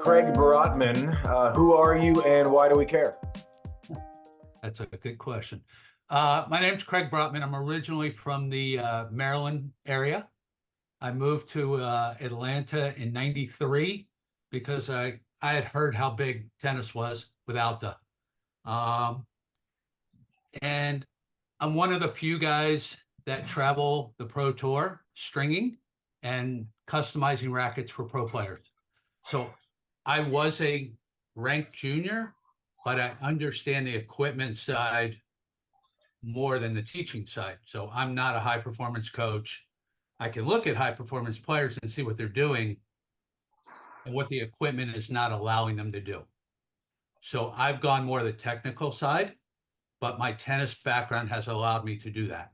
Craig Brotman. Who are you and why do we care? That's a good question. My name's Craig Brotman. I'm originally from the Maryland area. I moved to Atlanta in '93 because I had heard how big tennis was without the. And I'm one of the few guys that travel the pro tour stringing and customizing rackets for pro players. So I was a ranked junior, but I understand the equipment side more than the teaching side. So I'm not a high performance coach. I can look at high performance players and see what they're doing and what the equipment is not allowing them to do. So I've gone more the technical side, but my tennis background has allowed me to do that.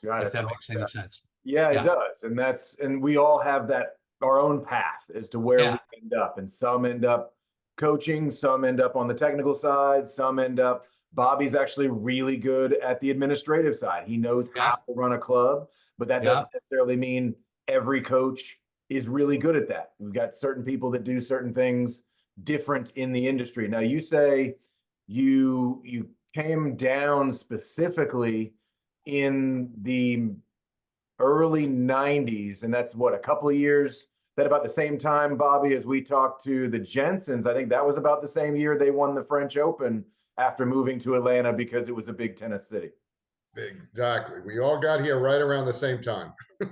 Got if it. that makes any sense. Yeah, it Yeah. does. And we all have that our own path as to where Yeah. we end up. And some end up coaching, some end up on the technical side, some end up. Bobby's actually really good at the administrative side. He knows Yeah. how to run a club, but that Yeah. doesn't necessarily mean every coach is really good at that. We've got certain people that do certain things different in the industry. Now, you say you came down specifically in the early 90s, and that's what, a couple of years, that about the same time, Bobby, as we talked to the Jensens. I think that was about the same year they won the French Open after moving to Atlanta because it was a big tennis city. Exactly. We all got here right around the same time. We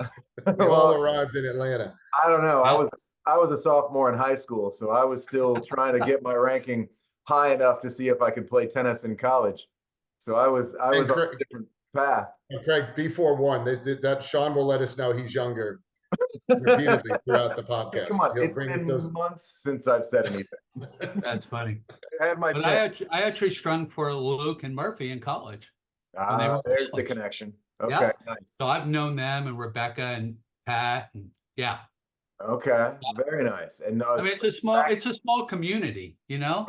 Well, all arrived in Atlanta. I don't know. Yeah. I was a sophomore in high school, so I was still trying to get my ranking high enough to see if I could play tennis in college. So I was on a different path. Craig, B41, that Shaun will let us know he's younger repeatedly throughout the podcast. Come on, He'll it's bring been those... months since I've said anything. That's funny. I had my But chance. I actually strung for Luke and Murphy in college. when they were There's the college. connection. Okay, Yeah. nice. So I've known them and Rebecca and Pat and yeah. Okay, very nice. And I mean, it's a small community, you know?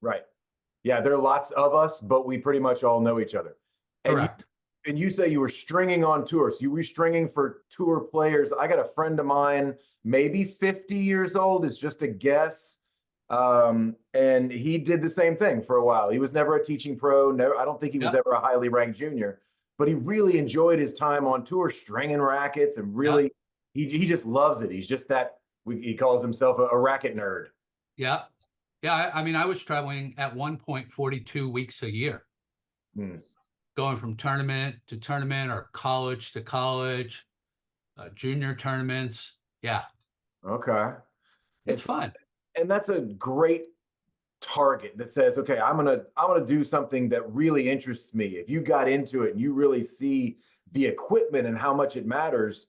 right. Yeah, there are lots of us, but we pretty much all know each other. Correct. And you say you were stringing on tour. So you were stringing for tour players. I got a friend of mine, maybe 50 years old, is just a guess. And he did the same thing for a while. He was never a teaching pro. Never, I don't think he was ever a highly ranked junior, but he really enjoyed his time on tour, stringing rackets, and really, he just loves it. He's just that, he calls himself a racket nerd. Yeah. Yeah. I mean, I was traveling at one point 42 weeks a year, going from tournament to tournament or college to college, junior tournaments. Yeah. Okay. It's fun. And that's a great target that says, okay, I'm gonna do something that really interests me. If you got into it and you really see the equipment and how much it matters,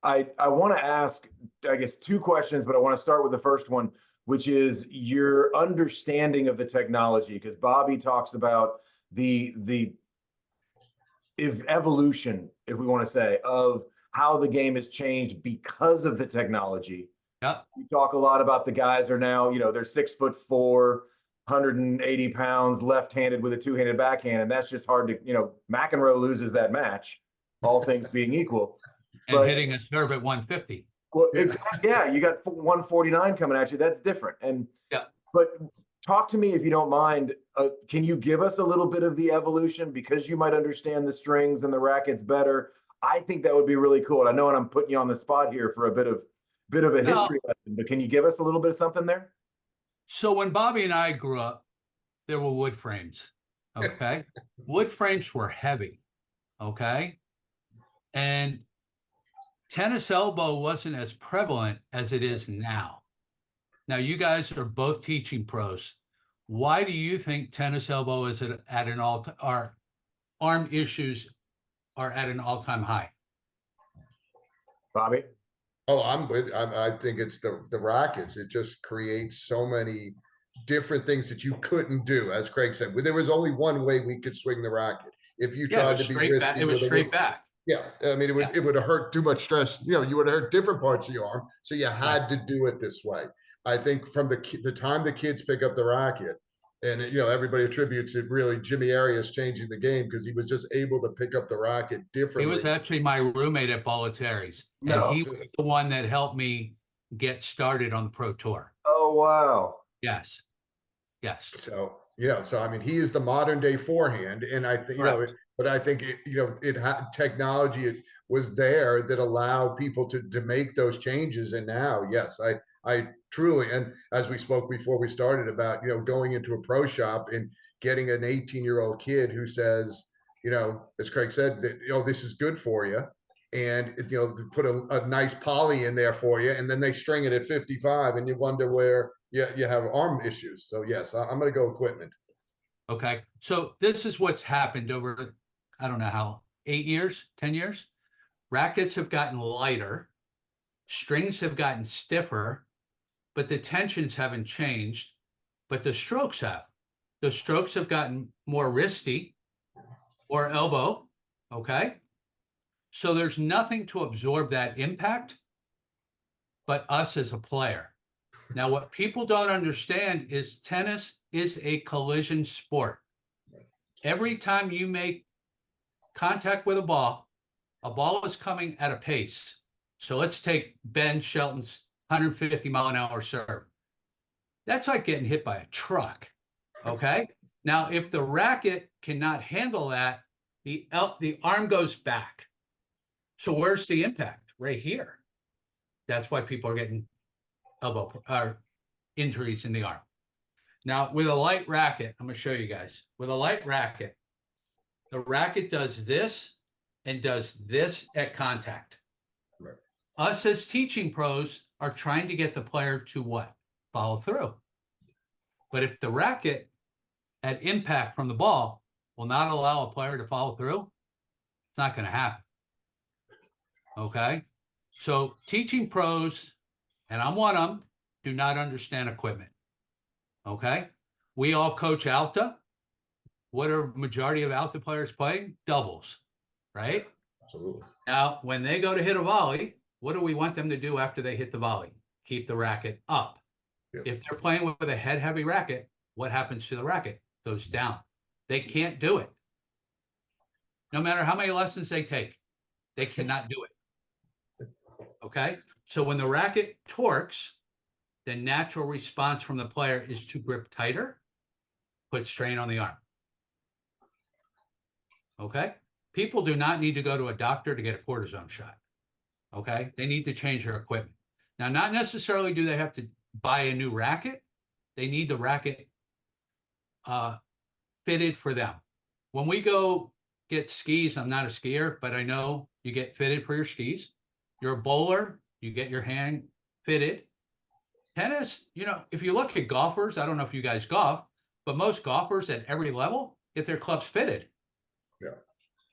I want to ask, I guess, two questions, but I want to start with the first one, which is your understanding of the technology, because Bobby talks about the evolution, if we want to say, of how the game has changed because of the technology. Yeah. We talk a lot about the guys are now, they're 6'4", 180 pounds, left-handed with a two-handed backhand, and that's just hard to, McEnroe loses that match, all things being equal. And hitting a serve at 150. Well, yeah, you got 149 coming at you. That's different. And but talk to me, if you don't mind. Can you give us a little bit of the evolution, because you might understand the strings and the rackets better? I think that would be really cool. And I know, and I'm putting you on the spot here for a bit of a history lesson, but can you give us a little bit of something there? So when Bobby and I grew up, there were wood frames. Okay. Wood frames were heavy. Okay. And tennis elbow wasn't as prevalent as it is now. Now, you guys are both teaching pros. Why do you think tennis elbow is at an our arm issues are at an all-time high? Bobby? Oh, I think it's the rackets. It just creates so many different things that you couldn't do. As Craig said, there was only one way we could swing the racket. If you tried to be risky, it was straight back. Yeah, I mean, it would have hurt too much stress. You would have hurt different parts of your arm, so you had to do it this way. I think from the time the kids pick up the racket, and everybody attributes it really Jimmy Arias changing the game, because he was just able to pick up the racket differently. He was actually my roommate at Bolletari's, and he was the one that helped me get started on the Pro Tour. Oh, wow. Yes. Yes. So, so I mean, he is the modern day forehand. And I think, but I think, it had technology, it was there that allowed people to make those changes. And now, yes, I truly, and as we spoke before we started about, going into a pro shop and getting an 18-year-old kid who says, as Craig said, that, this is good for you. And, put a nice poly in there for you. And then they string it at 55 and you wonder where you have arm issues. So yes, I'm going to go equipment. Okay. So this is what's happened over, I don't know how, 8 years, 10 years. Rackets have gotten lighter. Strings have gotten stiffer, but the tensions haven't changed, but the strokes have. The strokes have gotten more wristy or elbow. Okay. So there's nothing to absorb that impact but us as a player. Now, what people don't understand is tennis is a collision sport. Every time you make contact with a ball is coming at a pace. So let's take Ben Shelton's 150-mile-an-hour serve. That's like getting hit by a truck, okay? Now, if the racket cannot handle that, the arm goes back. So where's the impact? Right here. That's why people are getting injuries in the arm. Now, with a light racket, I'm going to show you guys. With a light racket, the racket does this and does this at contact. Right. Us as teaching pros are trying to get the player to what? Follow through. But if the racket at impact from the ball will not allow a player to follow through, it's not going to happen. Okay? So teaching pros, and I'm one of them, do not understand equipment. Okay? We all coach Alta. What are majority of Alta players playing? Doubles, right? Absolutely. Now, when they go to hit a volley, what do we want them to do after they hit the volley? Keep the racket up. Yeah. If they're playing with a heavy racket, what happens to the racket? Goes down. They can't do it. No matter how many lessons they take, they cannot do it. Okay? So when the racket torques, the natural response from the player is to grip tighter, put strain on the arm. Okay? People do not need to go to a doctor to get a cortisone shot. Okay? They need to change their equipment. Now, not necessarily do they have to buy a new racket. They need the racket fitted for them. When we go get skis, I'm not a skier, but I know you get fitted for your skis. You're a bowler, you get your hand fitted. Tennis, if you look at golfers, I don't know if you guys golf, but most golfers at every level get their clubs fitted. Yeah.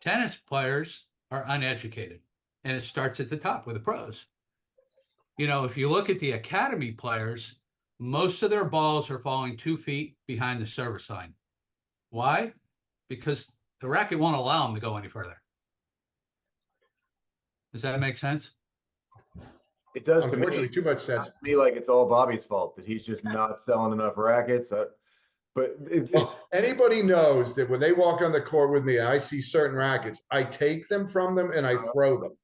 Tennis players are uneducated, and it starts at the top with the pros. If you look at the academy players, most of their balls are falling 2 feet behind the service line. Why? Because the racket won't allow them to go any further. Does that make sense? It does to me. Unfortunately, too much sense. To me, like it's all Bobby's fault that he's just not selling enough rackets. Well, anybody knows that when they walk on the court with me, I see certain rackets, I take them from them and I throw them.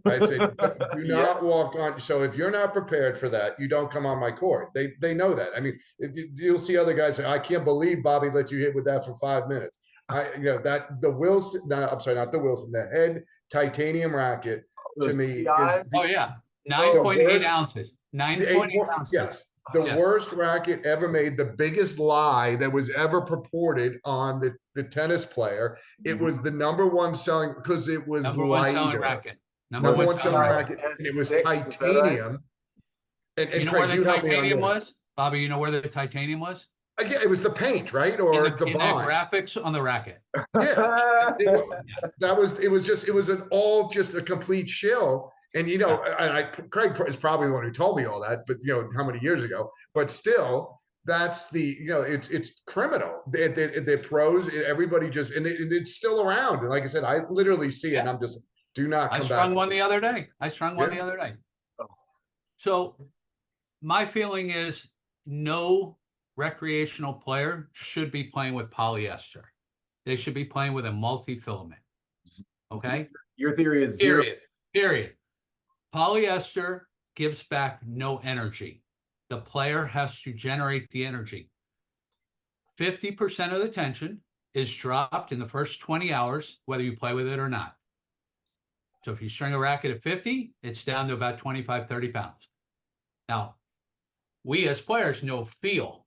I say, do not walk on. So if you're not prepared for that, you don't come on my court. They know that. I mean, you'll see other guys say, I can't believe Bobby let you hit with that for 5 minutes. The Wilson, no, I'm sorry, not the Wilson, the head titanium racket to me is 9.8 ounces. 9.8 ounces. Yes. The worst racket ever made, the biggest lie that was ever purported on the tennis player. It was the number one selling because it was Number lighter. one selling racket. Number one selling racket. And it was titanium. And you know Craig, where the titanium was? Bobby, you know where the titanium was? Yeah, it was the paint, right? Or the bond. The graphics on the racket. Yeah. It was just a complete shill. And, Craig is probably the one who told me all that, but, how many years ago, but still, that's it's criminal. The pros, everybody just, and it's still around. And like I said, I literally see it and I'm just, do not come back. I strung one the other day. The other day. So my feeling is no recreational player should be playing with polyester. They should be playing with a multi-filament. Okay. Your theory is zero. Period. Polyester gives back no energy. The player has to generate the energy. 50% of the tension is dropped in the first 20 hours, whether you play with it or not. So if you string a racket at 50, it's down to about 25, 30 pounds. Now, we as players know feel.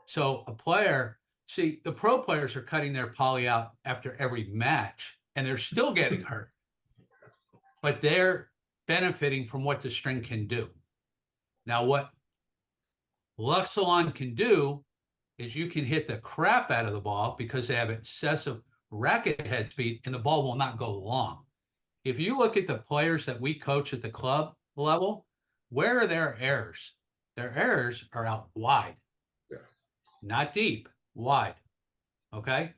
So a player, see, the pro players are cutting their poly out after every match, and they're still getting hurt. But they're benefiting from what the string can do. Now, what Luxilon can do is you can hit the crap out of the ball because they have excessive racket head speed, and the ball will not go long. If you look at the players that we coach at the club level, where are their errors? Their errors are out wide, not deep, wide. Okay.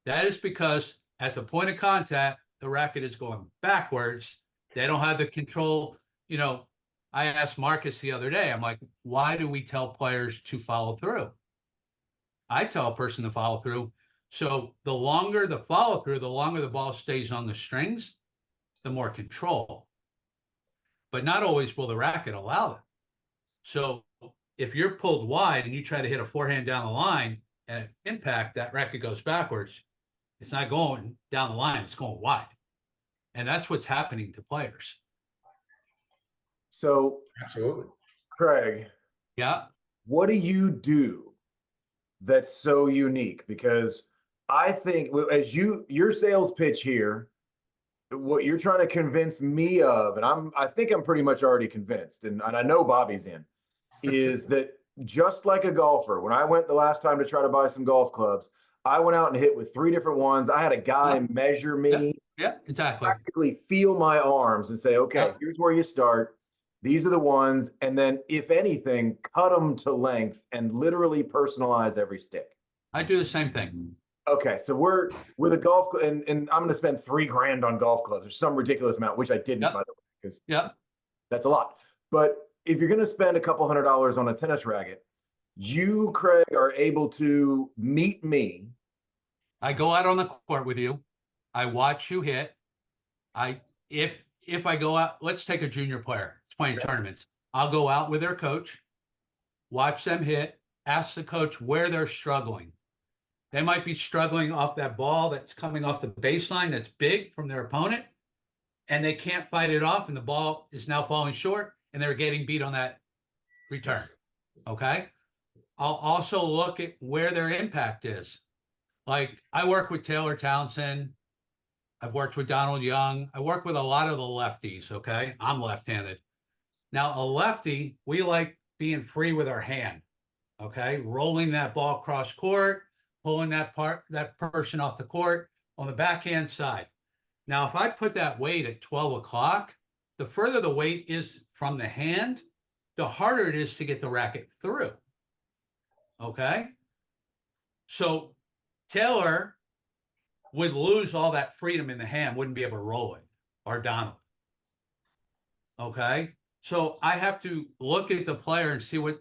That is because at the point of contact, the racket is going backwards. They don't have the control. You know, I asked Marcus the other day, I'm like, why do we tell players to follow through? I tell a person to follow through. So the longer the follow through, the longer the ball stays on the strings, the more control. But not always will the racket allow it. So if you're pulled wide and you try to hit a forehand down the line and impact, that racket goes backwards, it's not going down the line, it's going wide. And that's what's happening to players. So, Absolutely. Craig, Yeah. what do you do that's so unique? Because I think as your sales pitch here, what you're trying to convince me of, and I think I'm pretty much already convinced, and I know Bobby's in, is that just like a golfer, when I went the last time to try to buy some golf clubs, I went out and hit with 3 different ones. I had a guy measure me, Exactly. practically feel my arms and say, okay, here's where you start. These are the ones. And then if anything, cut them to length and literally personalize every stick. I do the same thing. Okay, so we're the golf, and I'm going to spend $3,000 on golf clubs or some ridiculous amount, which I didn't, by the way, because that's a lot. But if you're going to spend a couple $100s on a tennis racket, you, Craig, are able to meet me. I go out on the court with you. I watch you hit. If I go out, let's take a junior player. It's playing tournaments. I'll go out with their coach, watch them hit, ask the coach where they're struggling. They might be struggling off that ball that's coming off the baseline that's big from their opponent, and they can't fight it off, and the ball is now falling short, and they're getting beat on that return. Okay? I'll also look at where their impact is. Like, I work with Taylor Townsend. I've worked with Donald Young. I work with a lot of the lefties, okay? I'm left-handed. Now, a lefty, we like being free with our hand, okay? Rolling that ball cross court, pulling that person off the court on the backhand side. Now, if I put that weight at 12 o'clock, the further the weight is from the hand, the harder it is to get the racket through. Okay? So Taylor would lose all that freedom in the hand, wouldn't be able to roll it, or Donald. Okay? So I have to look at the player and see what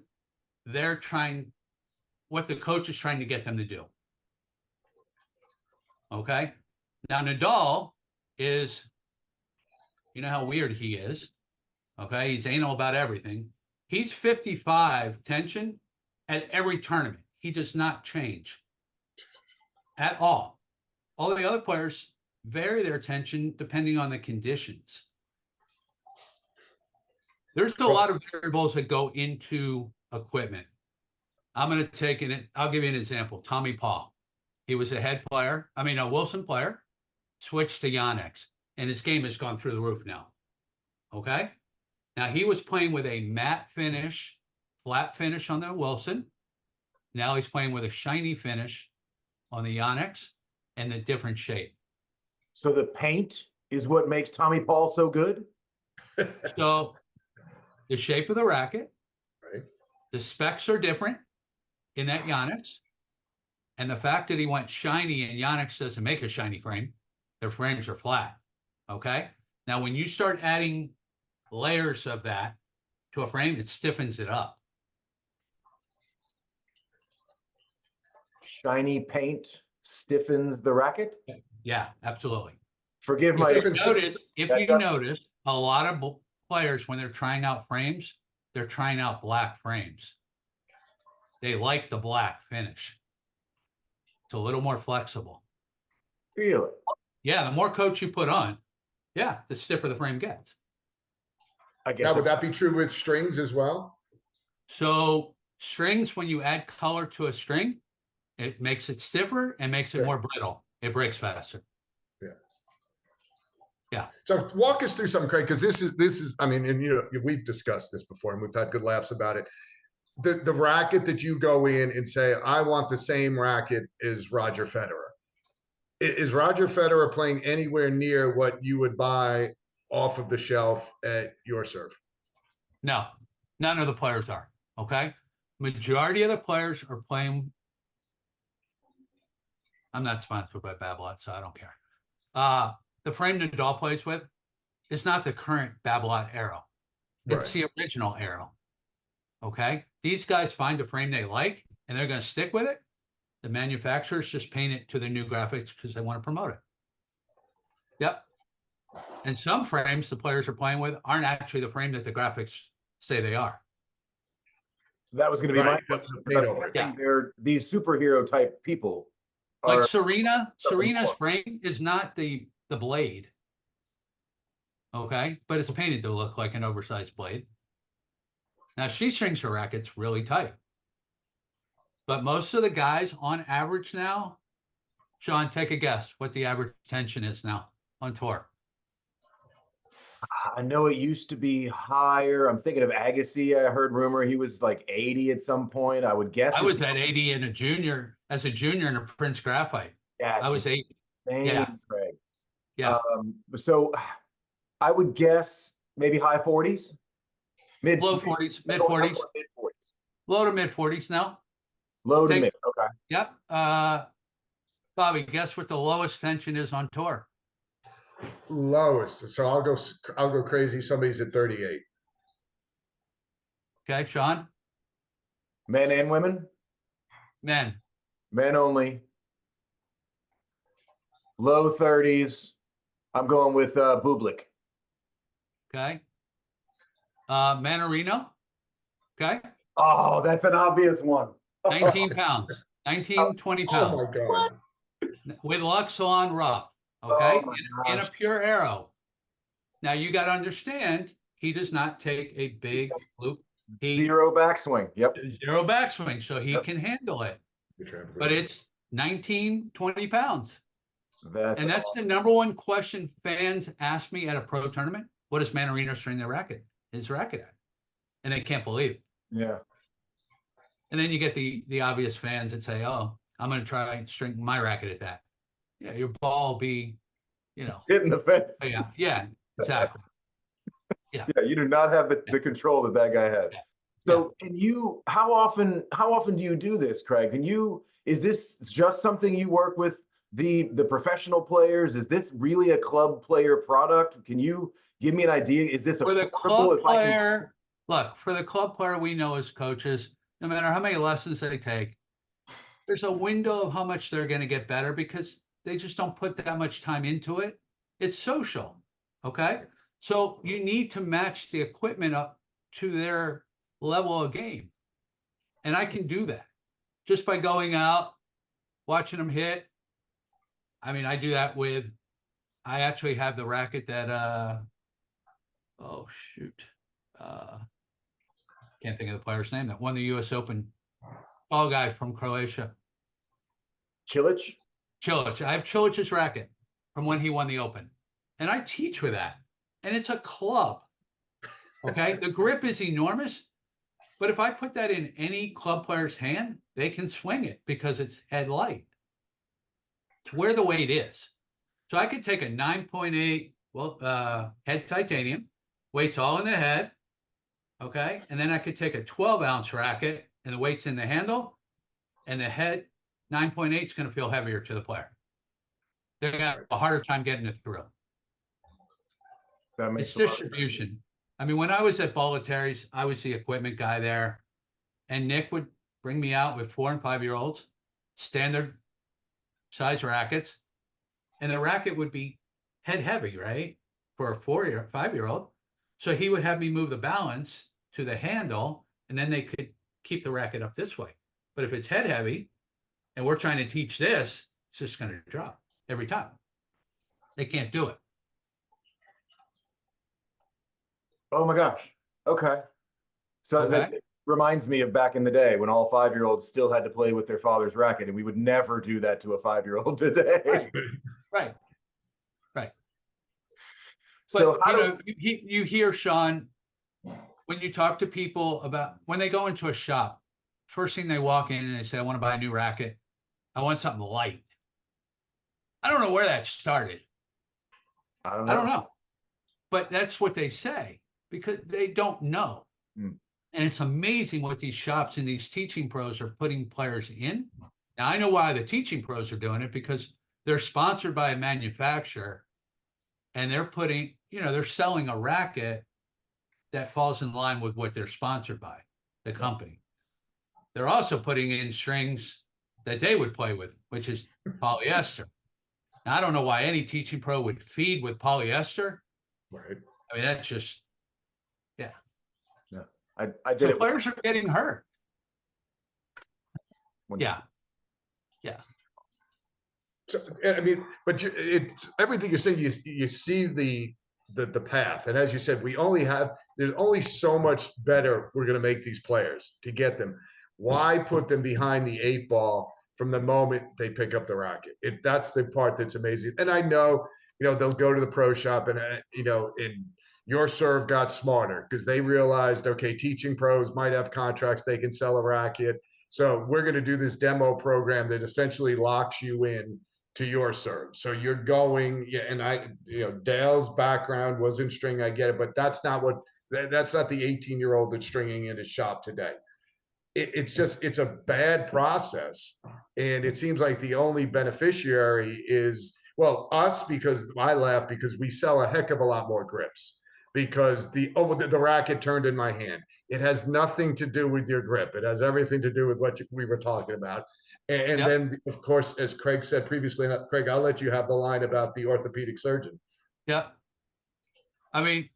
the coach is trying to get them to do. Okay. Now, Nadal is, you know how weird he is. Okay. He's anal about everything. He's 55 tension at every tournament. He does not change at all. All the other players vary their tension depending on the conditions. There's a lot of variables that go into equipment. I'm going to take I'll give you an example. Tommy Paul. He was a Wilson player, switched to Yonex, and his game has gone through the roof now. Okay? Now, he was playing with a matte finish, flat finish on the Wilson. Now he's playing with a shiny finish on the Yonex and a different shape. So the paint is what makes Tommy Paul so good? So the shape of the racket, Right. The specs are different in that Yonex. And the fact that he went shiny, and Yonex doesn't make a shiny frame, their frames are flat. Okay. Now, when you start adding layers of that to a frame, it stiffens it up. Shiny paint stiffens the racket? Yeah, absolutely. Forgive my If you notice, a lot of players, when they're trying out frames, they're trying out black frames. They like the black finish. It's a little more flexible. Really? Yeah, the more coats you put on, yeah, the stiffer the frame gets. I guess Now, would it's- that be true with strings as well? So strings, when you add color to a string, it makes it stiffer and makes it Yeah. more brittle. It breaks faster. Yeah. Yeah. So walk us through something, Craig, because this is, I mean, and you know, we've discussed this before and we've had good laughs about it. The racket that you go in and say, I want the same racket as Roger Federer. Is Roger Federer playing anywhere near what you would buy off of the shelf at your serve? No, none of the players are. Okay. Majority of the players are playing. I'm not sponsored by Babolat, so I don't care. The frame Nadal plays with is not the current Babolat Aero. It's the original Aero. Okay. These guys find a frame they like and they're going to stick with it. The manufacturers just paint it to their new graphics because they want to promote it. Yep. And some frames the players are playing with aren't actually the frame that the graphics say they are. that was going to be my Right. question. Paint I'm over it. guessing they're these superhero type people. Like Are Serena's frame is not the blade. Okay. But it's painted to look like an oversized blade. Now she strings her rackets really tight. But most of the guys on average now, Shaun, take a guess what the average tension is now on tour. I know it used to be higher. I'm thinking of Agassi. I heard rumor he was like 80 at some point. I would guess I it's- was at 80 in a junior, as a junior in a Prince Graphite. yeah, I was 80. insane, Yeah. Craig. Yeah. So I would guess maybe high 40s, Low 40s, mid 40s, mid 40s, low to mid 40s now. low to Take- mid. Okay. Yep. Bobby, guess what the lowest tension is on tour? Lowest. So I'll go crazy. Somebody's at 38. Okay, Shaun? Men and women, Men. men only. Low 30s. I'm going with Bublik. Okay. Mannarino. Okay. Oh, that's an obvious one. 19 pounds, 19, 20 pounds. Oh my God. With Lux on rough. Okay. Oh my in a gosh. pure Aero. Now you got to understand, he does not take a big loop. He Zero backswing. Yep. zero backswing, so he Yep. can handle it. Good trampoline. But it's 19, 20 pounds. That's And that's awesome. the number one question fans ask me at a pro tournament. What does Mannarino string his racket at? And they can't believe it. Yeah. And then you get the obvious fans that say, oh, I'm going to try and string my racket at that. Yeah, your ball will be, Hitting the fence. yeah, exactly. Yeah, you do not have the control that guy has. Yeah. So can you, how often do you do this, Craig? Is this just something you work with the professional players? Is this really a club player product? Can you give me an idea? Is this For the affordable club if I can- player, look, for the club player, we know as coaches, no matter how many lessons they take, there's a window of how much they're going to get better because they just don't put that much time into it. It's social. Okay. So you need to match the equipment up to their level of game. And I can do that just by going out, watching them hit. I mean, I do that I actually have the racket that, oh shoot. Can't think of the player's name that won the US Open. Tall guy from Croatia. Chilich? Chilich. I have Chilic's racket from when he won the Open. And I teach with that. And it's a club. Okay. The grip is enormous. But if I put that in any club player's hand, they can swing it because it's head light. It's where the weight is. So I could take a 9.8 head titanium, weight's all in the head. Okay. And then I could take a 12-ounce racket and the weight's in the handle, and the head 9.8 is going to feel heavier to the player. They're going to have a harder time getting it through. That makes It's a lot of sense. distribution. I mean, when I was at Bolletari's, I was the equipment guy there, and Nick would bring me out with 4 and 5-year-olds, standard size rackets, and the racket would be head heavy, right? For a 4 or 5-year-old. So he would have me move the balance to the handle, and then they could keep the racket up this way. But if it's head heavy and we're trying to teach this, it's just going to drop every time. They can't do it. Oh my gosh. Okay. So that reminds me of back in the day when all 5-year-olds still had to play with their father's racket, and we would never do that to a 5-year-old today. Right. But So you hear, Shaun, when you talk to people about when they go into a shop, first thing they walk in and they say, I want to buy a new racket. I want something light. I don't know where that started. I don't know. But that's what they say because they don't know. And it's amazing what these shops and these teaching pros are putting players in. Now, I know why the teaching pros are doing it, because they're sponsored by a manufacturer and they're putting, they're selling a racket that falls in line with what they're sponsored by, the company. They're also putting in strings that they would play with, which is polyester. Now, I don't know why any teaching pro would feed with polyester. Right. I mean, that's just, I did so players are getting hurt. Yeah. So, I mean, but it's everything you're saying. You see the path, and as you said, there's only so much better we're going to make these players to get them. Why put them behind the 8 ball from the moment they pick up the racket? That's the part that's amazing. And I know, they'll go to the pro shop and and your serve got smarter because they realized, okay, teaching pros might have contracts, they can sell a racket. So we're going to do this demo program that essentially locks you in to your serve. So you're going, and Dale's background was in string, I get it, but that's not the 18-year-old that's stringing in his shop today. It's a bad process. And it seems like the only beneficiary is, well, us, because I laugh because we sell a heck of a lot more grips. Because the racket turned in my hand. It has nothing to do with your grip. It has everything to do with what we were talking about. And then, of course, as Craig said previously, Craig, I'll let you have the line about the orthopedic surgeon. Yeah. I mean,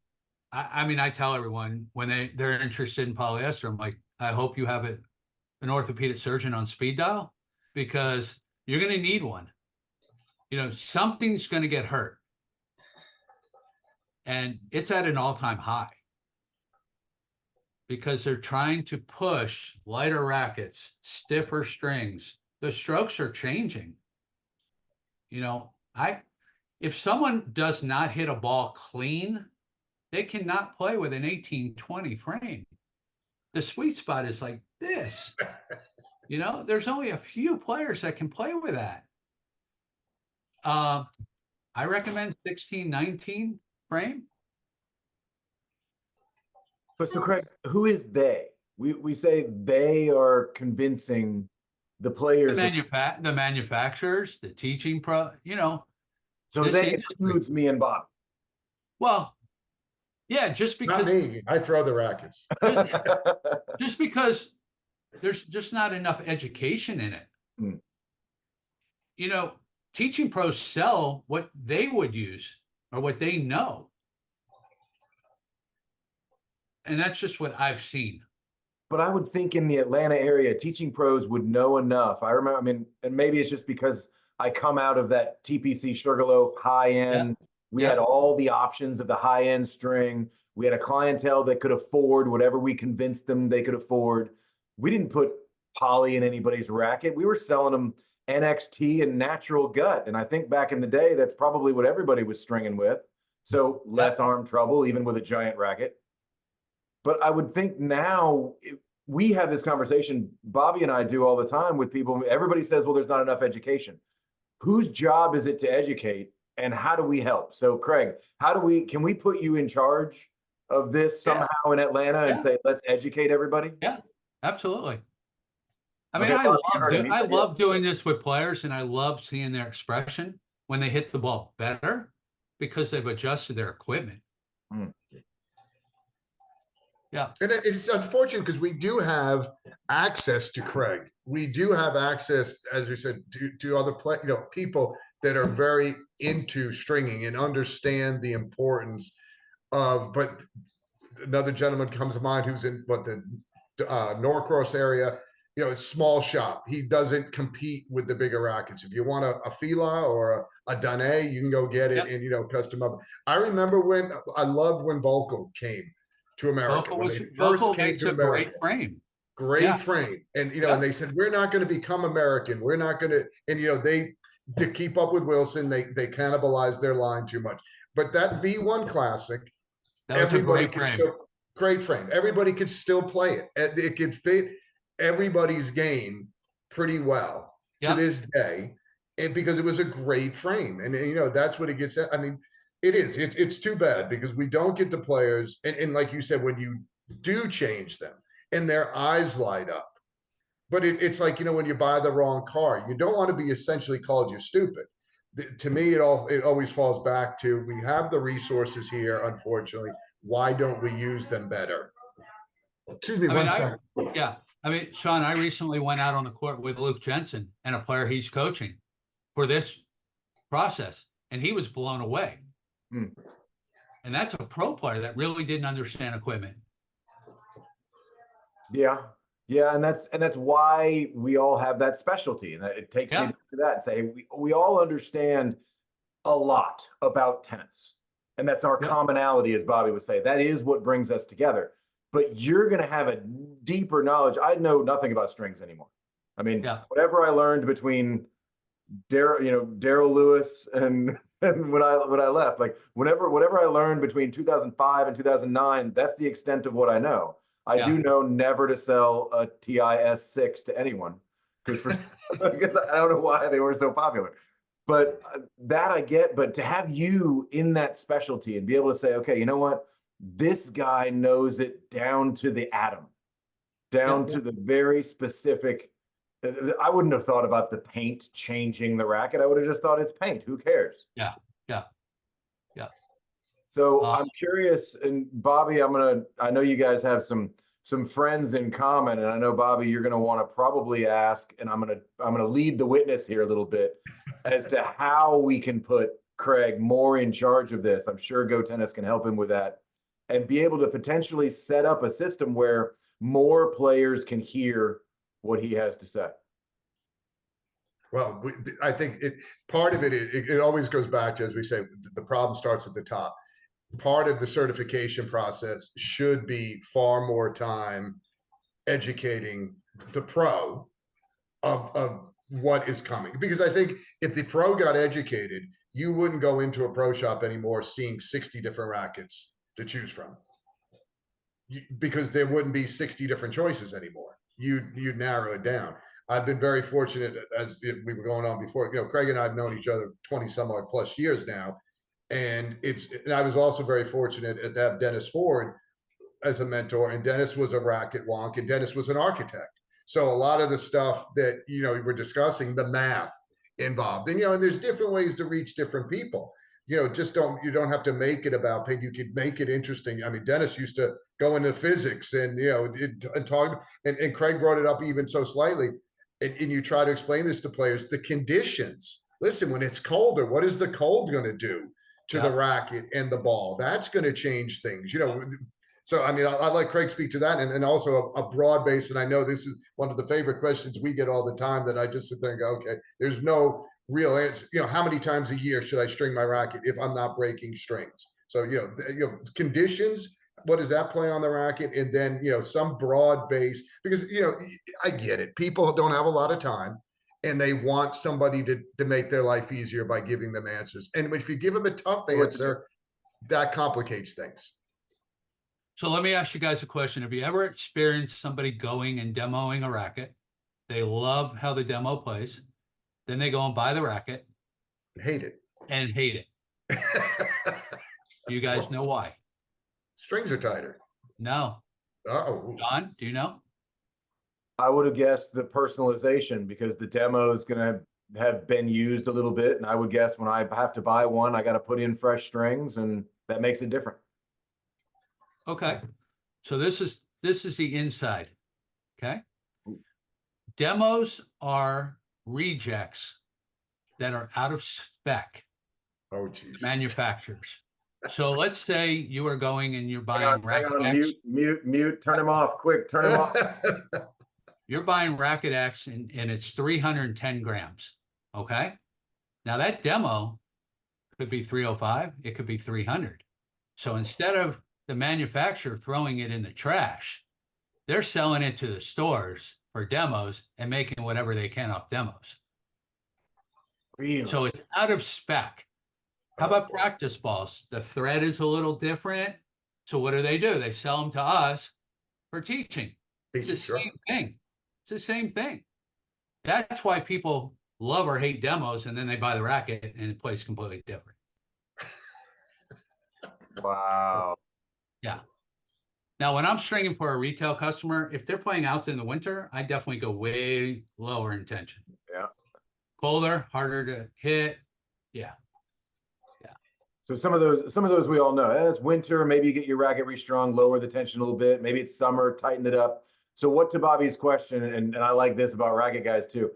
I tell everyone when they're interested in polyester, I'm like, I hope you have an orthopedic surgeon on speed dial, because you're going to need one. Something's going to get hurt. And it's at an all-time high because they're trying to push lighter rackets, stiffer strings. The strokes are changing. If someone does not hit a ball clean, they cannot play with an 18-20 frame. The sweet spot is like this. There's only a few players that can play with that. I recommend 16-19 frame. But so Craig, who is they? We say they are convincing the players. The manufacturers, the teaching pro, So they includes me and Bob. Well, yeah, just because. Not me. I throw the rackets. Just because there's just not enough education in it. Teaching pros sell what they would use or what they know. And that's just what I've seen. But I would think in the Atlanta area, teaching pros would know enough. I remember, and maybe it's just because I come out of that TPC Sugarloaf high end. Yeah. We had all the options of the high end string. We had a clientele that could afford whatever we convinced them they could afford. We didn't put poly in anybody's racket. We were selling them NXT and natural gut. And I think back in the day, that's probably what everybody was stringing with. So less arm trouble, even with a giant racket. But I would think now we have this conversation, Bobby and I do all the time with people. Everybody says, well, there's not enough education. Whose job is it to educate, and how do we help? So Craig, can we put you in charge of this somehow in Atlanta and say, let's educate everybody? Yeah, absolutely. I mean, I love doing this with players, and I love seeing their expression when they hit the ball better because they've adjusted their equipment. Yeah. And it's unfortunate because we do have access to Craig. We do have access, as we said, to other people that are very into stringing and understand the importance of, but another gentleman comes to mind who's in the Norcross area. You know, a small shop. He doesn't compete with the bigger rackets. If you want a Fila or a Danae, you can go get it and, you know, custom up. I remember I loved when Volkel came to America. When they first came to America. Great frame. Great frame. And, you know, and they said, we're not going to become American. We're not going to, and, you know, to keep up with Wilson, they cannibalized their line too much. But that V1 Classic, everybody could still, great frame. Everybody could still play it. It could fit everybody's game pretty well to this day, and because it was a great frame. And, you know, that's what it gets at. I mean, it's too bad because we don't get the players, and like you said, when you do change them and their eyes light up. But it's like, you know, when you buy the wrong car, you don't want to be essentially called you're stupid. To me, it always falls back to, we have the resources here, unfortunately. Why don't we use them better? Excuse me, one second. I mean, Shaun, I recently went out on the court with Luke Jensen and a player he's coaching for this process, and he was blown away. And that's a pro player that really didn't understand equipment. Yeah. And that's why we all have that specialty. And it takes me to that and say, we all understand a lot about tennis. And that's our commonality, as Bobby would say. That is what brings us together. But you're going to have a deeper knowledge. I know nothing about strings anymore. I mean, whatever I learned between Daryl Lewis and when I left, like whatever I learned between 2005 and 2009, that's the extent of what I know. I do know never to sell a TIS6 to anyone because I don't know why they were so popular. But that I get. But to have you in that specialty and be able to say, okay, you know what? This guy knows it down to the atom, down to the very specific. I wouldn't have thought about the paint changing the racket. I would have just thought it's paint. Who cares? Yeah. So I'm curious, and Bobby, I know you guys have some friends in common, and I know, Bobby, you're gonna want to probably ask, and I'm gonna lead the witness here a little bit as to how we can put Craig more in charge of this. I'm sure GoTennis can help him with that and be able to potentially set up a system where more players can hear what he has to say. Well, I think part of it always goes back to, as we say, the problem starts at the top. Part of the certification process should be far more time educating the pro of what is coming. Because I think if the pro got educated, you wouldn't go into a pro shop anymore seeing 60 different rackets to choose from, because there wouldn't be 60 different choices anymore. You'd narrow it down. I've been very fortunate, as we were going on before, you know, Craig and I have known each other 20 some odd plus years now. And I was also very fortunate to have Dennis Ford as a mentor, and Dennis was a racket wonk, and Dennis was an architect. So a lot of the stuff that, you know, we're discussing, the math involved, and, you know, and there's different ways to reach different people. You know, you don't have to make it about paint. You could make it interesting. I mean, Dennis used to go into physics and, you know, and talk, and Craig brought it up even so slightly. And you try to explain this to players, the conditions. Listen, when it's colder, what is the cold going to do to the racket and the ball? That's going to change things, you know. So, I mean, I'd like Craig speak to that, and also a broad base. And I know this is one of the favorite questions we get all the time, that I just sit there and go, okay, there's no real answer. You know, how many times a year should I string my racket if I'm not breaking strings? So, you know, conditions, what does that play on the racket? And then, you know, some broad base, because, you know, I get it. People don't have a lot of time, and they want somebody to make their life easier by giving them answers. And if you give them a tough answer, that complicates things. So let me ask you guys a question. Have you ever experienced somebody going and demoing a racket? They love how the demo plays. Then they go and buy the racket. Hate it. And hate it. You guys know why? Strings are tighter. No. Uh-oh. John, do you know? I would have guessed the personalization, because the demo is going to have been used a little bit. And I would guess when I have to buy one, I got to put in fresh strings, and that makes it different. Okay. So this is the inside. Okay. Demos are rejects that are out of spec. Oh, geez. Manufacturers. So let's say you are going and you're buying Hang Racket on, X. mute, turn him off, quick, turn him off. You're buying Racket X and it's 310 grams. Okay. Now that demo could be 305. It could be 300. So instead of the manufacturer throwing it in the trash, they're selling it to the stores for demos and making whatever they can off demos. Really? So it's out of spec. How about practice balls? The thread is a little different. So what do? They sell them to us for teaching. It's the same thing. It's the same thing. That's why people love or hate demos, and then they buy the racket and it plays completely different. Wow. Yeah. Now, when I'm stringing for a retail customer, if they're playing out in the winter, I definitely go way lower in tension. Yeah. Colder, harder to hit. Yeah. So some of those we all know. It's winter, maybe you get your racket restrung, lower the tension a little bit. Maybe it's summer, tighten it up. So what, to Bobby's question, and I like this about racket guys too,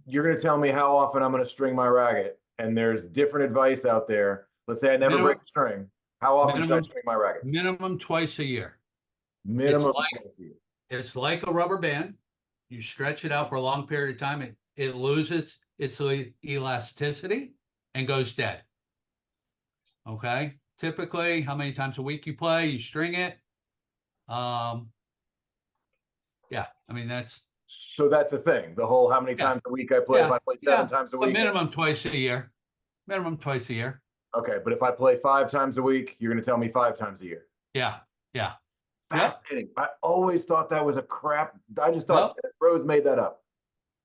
you're going to tell me how often I'm going to string my racket, and there's different advice out there. Let's say I never break a string. How often should I string my racket? Minimum twice a year. Minimum twice a year. It's like a rubber band. You stretch it out for a long period of time. It loses its elasticity and goes dead. Okay. Typically, how many times a week you play, you string it. Yeah, I mean, so that's a thing. The whole how many times a week I play. If I play 7 times a week, minimum twice a year. Minimum twice a year. Okay, but if I play 5 times a week, you're going to tell me 5 times a year. Yeah. Fascinating. I always thought that was a crap. I just thought tennis pros made that up.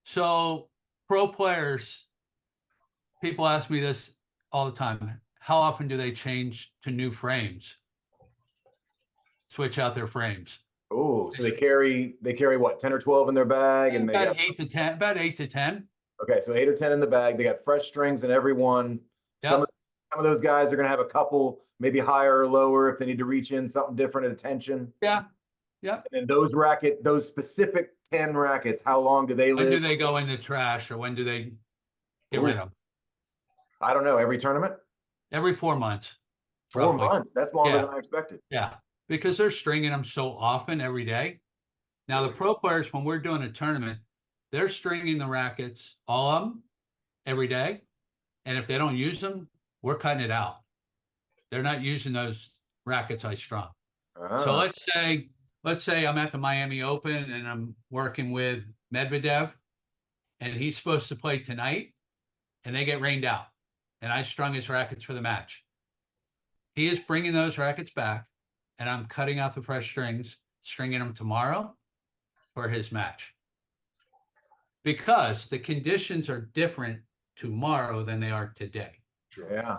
So pro players, people ask me this all the time. How often do they change to new frames? Switch out their frames. Oh, so they carry what, 10 or 12 in their bag, and they about got 8 to 10. About 8 to 10. Okay, so 8 or 10 in the bag. They got fresh strings in every one. Some of those guys are going to have a couple, maybe higher or lower if they need to reach in something different at attention. Yeah. And those specific 10 rackets, how long do they live? When do they go in the trash, or when do they get rid of them? I don't know. Every tournament? Every 4 months. 4 months. That's longer than I expected. Yeah, because they're stringing them so often every day. Now, the pro players, when we're doing a tournament, they're stringing the rackets, all of them, every day. And if they don't use them, we're cutting it out. They're not using those rackets I strung. So let's say I'm at the Miami Open and I'm working with Medvedev, and he's supposed to play tonight, and they get rained out, and I strung his rackets for the match. He is bringing those rackets back, and I'm cutting out the fresh strings, stringing them tomorrow for his match. Because the conditions are different tomorrow than they are today. Sure. Yeah.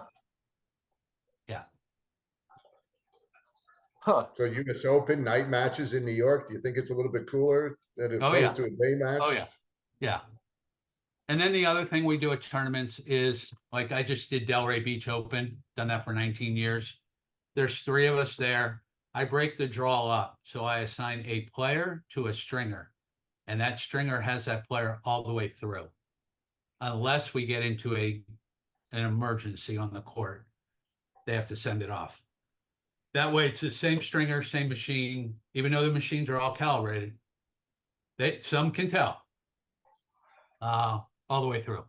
Huh. So US Open night matches in New York, do you think it's a little bit cooler than opposed to a day match? Oh, yeah. Yeah. And then the other thing we do at tournaments is, like, I just did Delray Beach Open, done that for 19 years. There's 3 of us there. I break the draw up. So I assign a player to a stringer, and that stringer has that player all the way through, unless we get into an emergency on the court. They have to send it off. That way, it's the same stringer, same machine, even though the machines are all calibrated. Some can tell all the way through.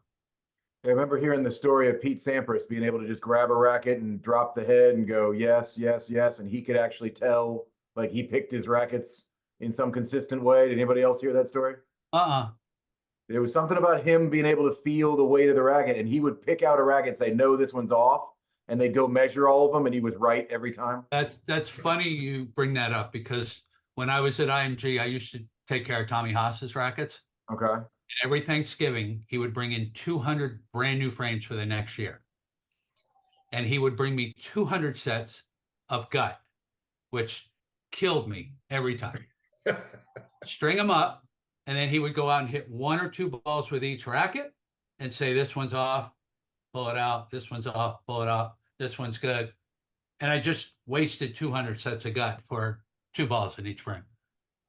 I remember hearing the story of Pete Sampras being able to just grab a racket and drop the head and go, yes, yes, yes. And he could actually tell, like, he picked his rackets in some consistent way. Did anybody else hear that story? There was something about him being able to feel the weight of the racket, and he would pick out a racket and say, no, this one's off. And they'd go measure all of them, and he was right every time. That's funny you bring that up, because when I was at IMG, I used to take care of Tommy Haas's rackets. Okay. And every Thanksgiving, he would bring in 200 brand new frames for the next year. And he would bring me 200 sets of gut, which killed me every time. String them up, and then he would go out and hit 1 or 2 balls with each racket and say, this one's off, pull it out. This one's off, pull it out. This one's good. And I just wasted 200 sets of gut for 2 balls in each frame.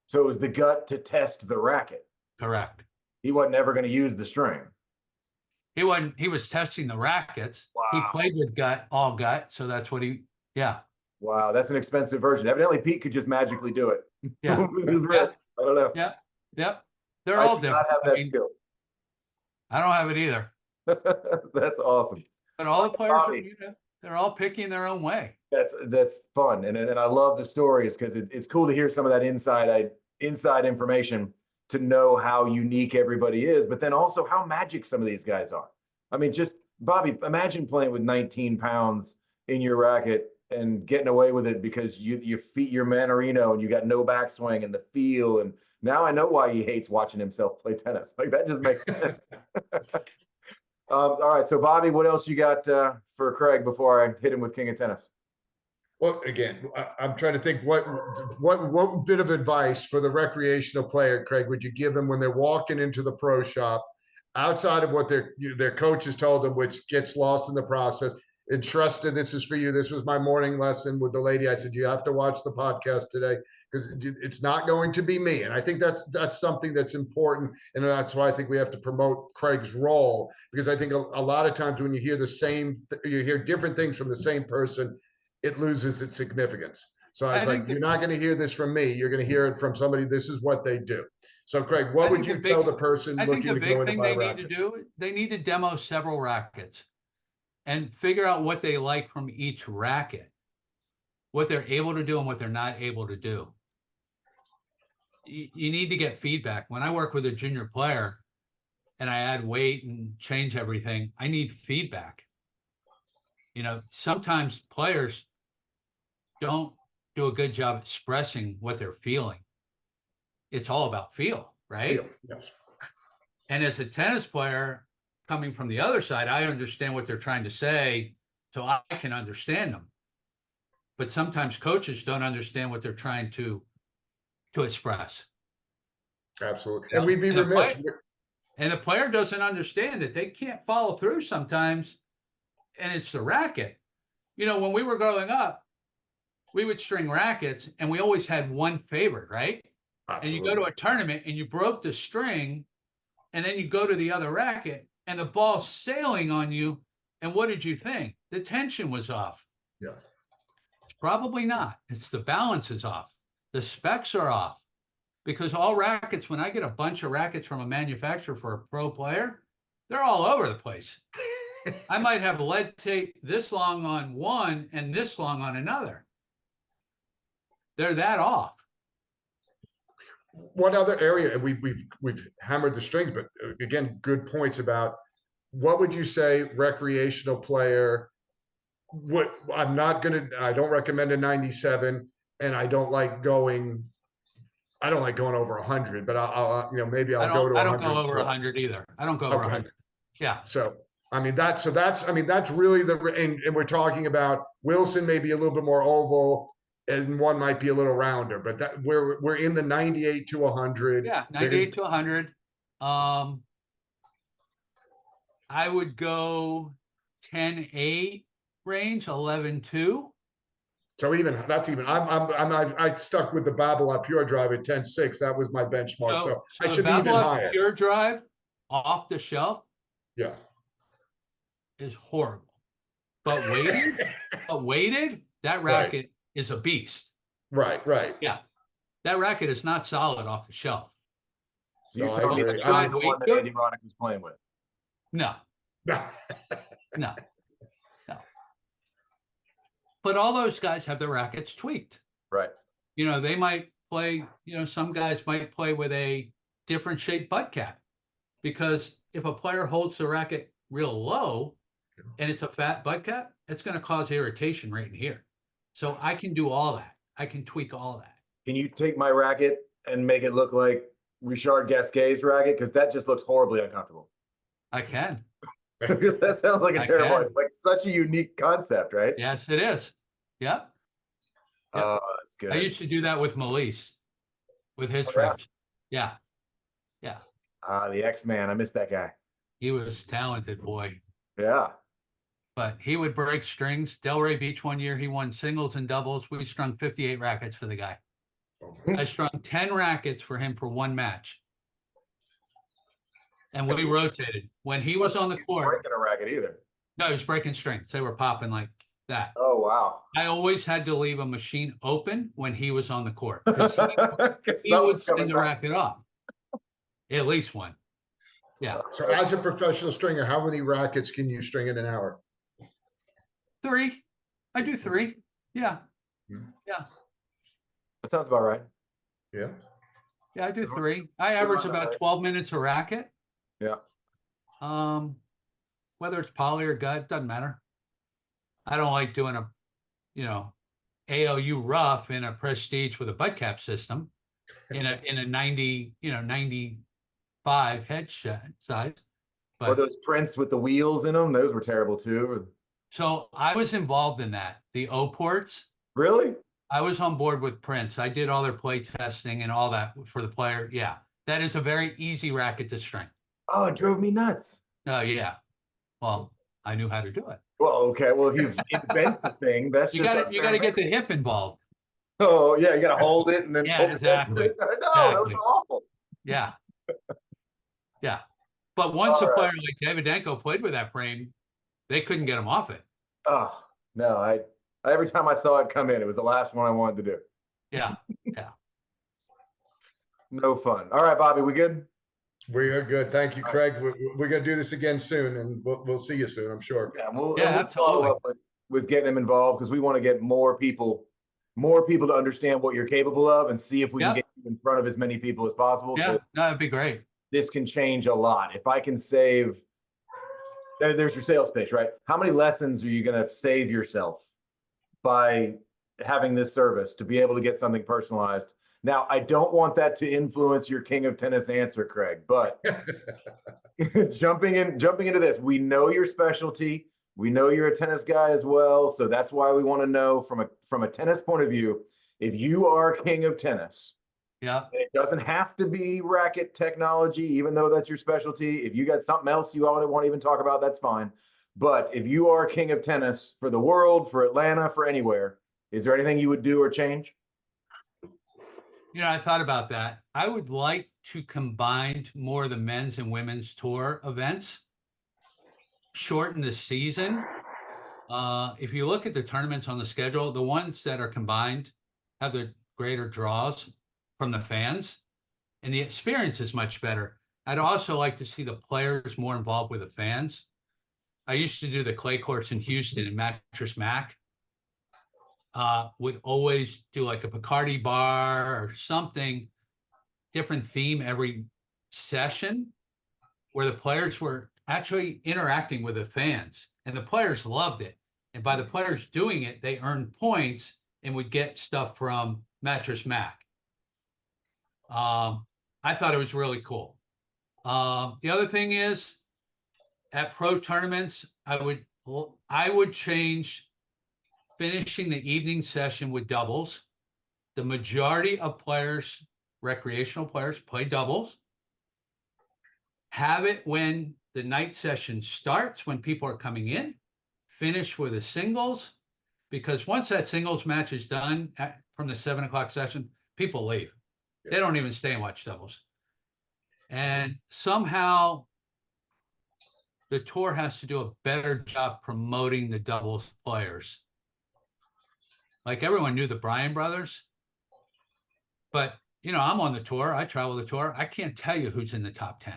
So it was the gut to test the racket. Correct. He wasn't ever going to use the string. He wasn't. He was testing the rackets. He Wow. played with all gut, so that's what he. Yeah, Wow, that's an expensive version. Evidently, Pete could just magically do it yeah, with his wrist. I don't know. yeah, yep. They're I all do not different. have I that mean, skill. I don't have it either. That's awesome. But all the players are, Bobby. they're all picking their own way. That's fun, and I love the stories because it's cool to hear some of that inside information to know how unique everybody is, but then also how magic some of these guys are. I mean, just Bobby, imagine playing with 19 pounds in your racket and getting away with it because you feet your Mannarino and you got no backswing and the feel. And now I know why he hates watching himself play tennis. Like that just makes sense. All right, so Bobby, what else you got for Craig before I hit him with King of Tennis? Well, again, I'm trying to think what bit of advice for the recreational player, Craig, would you give them when they're walking into the pro shop, outside of what their coaches told them, which gets lost in the process. Entrusted, this is for you. This was my morning lesson with the lady. I said, you have to watch the podcast today because it's not going to be me. And I think that's something that's important. And that's why I think we have to promote Craig's role, because I think a lot of times when you hear you hear different things from the same person, it loses its significance. So I was like, you're not going to hear this from me. You're going to hear it from somebody. This is what they do. So Craig, what would you tell the person looking to go into my racket? They need to demo several rackets and figure out what they like from each racket, what they're able to do and what they're not able to do. You need to get feedback. When I work with a junior player and I add weight and change everything, I need feedback. Sometimes players don't do a good job expressing what they're feeling. It's all about feel, right? Yes. And as a tennis player coming from the other side, I understand what they're trying to say, so I can understand them. But sometimes coaches don't understand what they're trying to express. Absolutely. And we'd be remiss. And the player doesn't understand that they can't follow through sometimes, and it's the racket. When we were growing up, we would string rackets, and we always had one favorite, right? Absolutely. And you go to a tournament, and you broke the string, and then you go to the other racket, and the ball's sailing on you, and what did you think? The tension was off. Yeah. It's probably not. It's the balance is off. The specs are off. Because all rackets, when I get a bunch of rackets from a manufacturer for a pro player, they're all over the place. I might have lead tape this long on one and this long on another. They're that off. One other area, and we've hammered the strings, but again, good points about what would you say recreational player. I don't recommend a 97, and I don't like going over 100, but I'll maybe I'll go to 100. I don't go over 100 either. I don't go over 100. Yeah. So that's really and we're talking about Wilson maybe a little bit more oval, and one might be a little rounder, but that we're in the 98 to 100. Yeah, 98 to 100. I would go 10-8 range, 11-2. So I stuck with the Babolat Pure Drive at 10-6. That was my benchmark. So I should be even higher. Pure Drive off the shelf, yeah, is horrible. But weighted, that racket is a beast. Right. Yeah, that racket is not solid off the shelf. So you're telling me that's not the one that Andy Roddick was playing with? No. No. But all those guys have their rackets tweaked. Right. They might play, some guys might play with a different shaped butt cap, because if a player holds the racket real low and it's a fat butt cap, it's going to cause irritation right in here. So I can do all that. I can tweak all that. Can you take my racket and make it look like Richard Gasquet's racket? Because that just looks horribly uncomfortable. I can. Because that sounds like a terrible, like such a unique concept, right? Yes, it is. Yep. Oh, that's good. I used to do that with Melise, with his frames. Yeah. The X-Man. I miss that guy. He was talented, boy. Yeah. But he would break strings. Delray Beach one year, he won singles and doubles. We strung 58 rackets for the guy. I strung 10 rackets for him for one match. And we rotated. When he was on the court, breaking a racket either. no, he was breaking strings. They were popping like that. Oh, wow. I always had to leave a machine open when he was on the court because he Someone's would coming send the back. racket off. At least one. Yeah. So as a professional stringer, how many rackets can you string in an hour? 3. I do 3. Yeah. Hmm. Yeah. That sounds about right. Yeah. Yeah, I do 3. I average about 12 minutes a racket. Yeah. Whether it's poly or gut, doesn't matter. I don't like doing a, AOU rough in a prestige with a butt cap system in a 90, 95 head size. Or But those prints with the wheels in them, those were terrible too. so I was involved in that. The O ports. Really? I was on board with Prince. I did all their play testing and all that for the player. Yeah. That is a very easy racket to string. Oh, it drove me nuts. Oh, yeah. Well, I knew how to do it. Well, okay. Well, if you invent the thing, that's You just got to get the hip involved. Oh, yeah, you got to hold it and then Yeah, pull it. exactly. No, that was Exactly. awful. Yeah. Yeah. But once All a right. player like Davydenko played with that frame, they couldn't get him off it. Oh, no, I every time I saw it come in, it was the last one I wanted to do. Yeah. Yeah. No fun. All right, Bobby, we good? We are good. Thank you, Craig. We're going to do this again soon, and we'll see you soon, I'm sure. Yeah, Yeah, we'll absolutely. follow up with getting them involved because we want to get more people to understand what you're capable of and see if we can get you in front of as many people as possible. Yeah, no, that'd be great. This can change a lot. If I can save, there's your sales pitch, right? How many lessons are you going to save yourself by having this service to be able to get something personalized? Now, I don't want that to influence your King of Tennis answer, Craig, but jumping into this, we know your specialty. We know you're a tennis guy as well. So that's why we want to know from a tennis point of view, if you are King of Tennis, Yeah. it doesn't have to be racket technology, even though that's your specialty. If you got something else you want to even talk about, that's fine. But if you are King of Tennis for the world, for Atlanta, for anywhere, is there anything you would do or change? I thought about that. I would like to combine more of the men's and women's tour events, shorten the season. If you look at the tournaments on the schedule, the ones that are combined have the greater draws from the fans, and the experience is much better. I'd also like to see the players more involved with the fans. I used to do the clay courts in Houston and Mattress Mac. Would always do like a Bacardi bar or something, different theme every session where the players were actually interacting with the fans and the players loved it. And by the players doing it, they earned points and would get stuff from Mattress Mac. I thought it was really cool. The other thing is at pro tournaments, I would change finishing the evening session with doubles. The majority of players, recreational players, play doubles. Have it when the night session starts, when people are coming in. Finish with a singles, because once that singles match is done from the 7 o'clock session, people leave. They don't even stay and watch doubles. And somehow the tour has to do a better job promoting the doubles players. Like everyone knew the Bryan brothers, but I'm on the tour. I travel the tour. I can't tell you who's in the top 10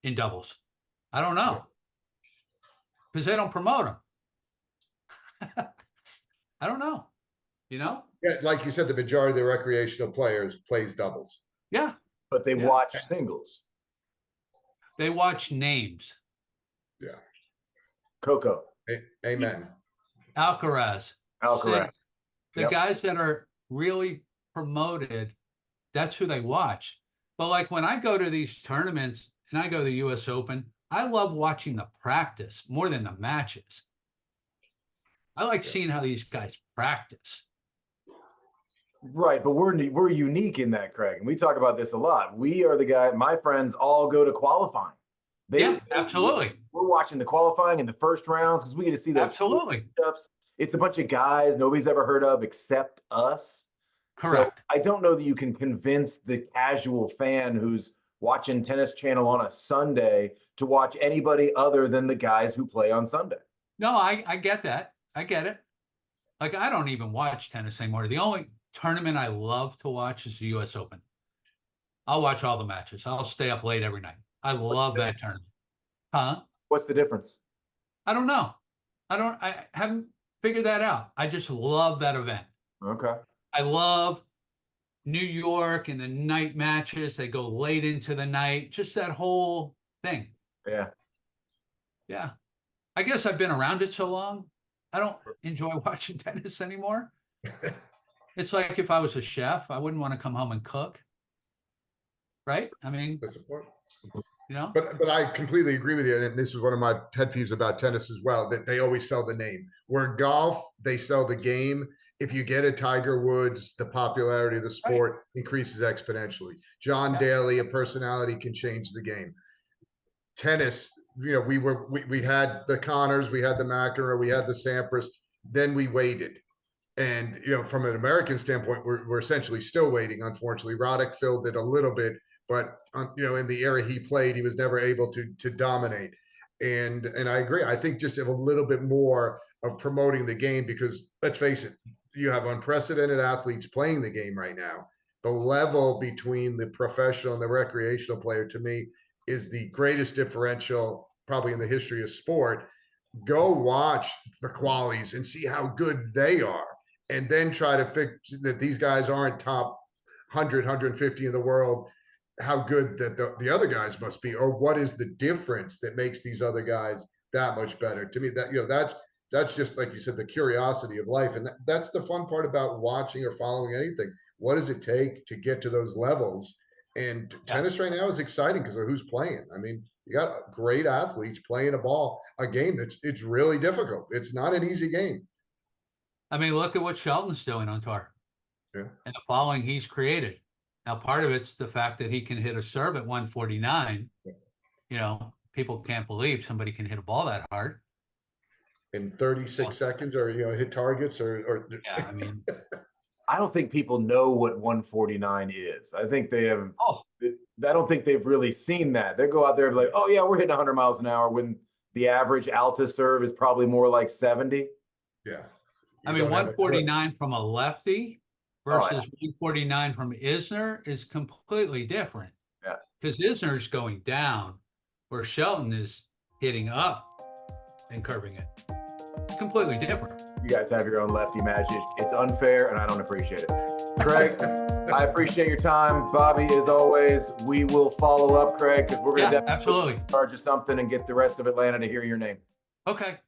in doubles. I don't know because they don't promote them. I don't know. Yeah, like you said, the majority of the recreational players plays doubles. Yeah, But they watch singles. they watch names. Yeah. Coco. Amen. Alcaraz. Alcaraz. The guys that are really promoted, that's who they watch. But like when I go to these tournaments and I go to the US Open, I love watching the practice more than the matches. I like seeing how these guys practice. Right, but we're unique in that, Craig. And we talk about this a lot. We are the guy, my friends all go to qualifying. Absolutely. We're watching the qualifying in the first rounds because we get to see those. Absolutely. It's a bunch of guys nobody's ever heard of except us. Correct. So I don't know that you can convince the casual fan who's watching Tennis Channel on a Sunday to watch anybody other than the guys who play on Sunday. No, I get that. I get it. Like, I don't even watch tennis anymore. The only tournament I love to watch is the US Open. I'll watch all the matches. I'll stay up late every night. I love that tournament. Huh? What's the difference? I don't know. I haven't figured that out. I just love that event. Okay. I love New York and the night matches. They go late into the night. Just that whole thing. Yeah. Yeah. I guess I've been around it so long. I don't enjoy watching tennis anymore. It's like if I was a chef, I wouldn't want to come home and cook. Right? I mean, That's a point. you know? But I completely agree with you. And this is one of my pet peeves about tennis as well, that they always sell the name. Where golf, they sell the game. If you get a Tiger Woods, the popularity of the sport increases exponentially. John Daly, a personality, can change the game. Tennis, you know, we had the Connors, we had the McEnroe, we had the Sampras, then we waited. And, you know, from an American standpoint, we're essentially still waiting. Unfortunately, Roddick filled it a little bit, but you know, in the era he played, he was never able to dominate. And I agree. I think just a little bit more of promoting the game, because let's face it, you have unprecedented athletes playing the game right now. The level between the professional and the recreational player, to me, is the greatest differential probably in the history of sport. Go watch the qualies and see how good they are, and then try to fix that these guys aren't top 100, 150 in the world, how good that the other guys must be, or what is the difference that makes these other guys that much better. To me, that, you know, that's just, like you said, the curiosity of life. And that's the fun part about watching or following anything. What does it take to get to those levels? And tennis right now is exciting because of who's playing. I mean, you got great athletes playing a game it's really difficult. It's not an easy game. I mean, look at what Shelton's doing on tour. Yeah. And the following he's created. Now, part of it's the fact that he can hit a serve at 149. Yeah. You know, people can't believe somebody can hit a ball that hard. In 36 seconds, or, you know, hit targets or Yeah, I mean, I don't think people know what 149 is. I think they have. I don't think they've really seen that. They go out there and be like, oh yeah, we're hitting 100 miles an hour, when the average Alta serve is probably more like 70. yeah. I mean, 149 from a lefty versus 149 from Isner is completely different. Yeah. Because Isner's going down, where Shelton is hitting up and curving it. Completely different. You guys have your own lefty magic. It's unfair, and I don't appreciate it. Craig, I appreciate your time. Bobby, as always, we will follow up, Craig, because we're going to definitely absolutely charge you something and get the rest of Atlanta to hear your name. Okay.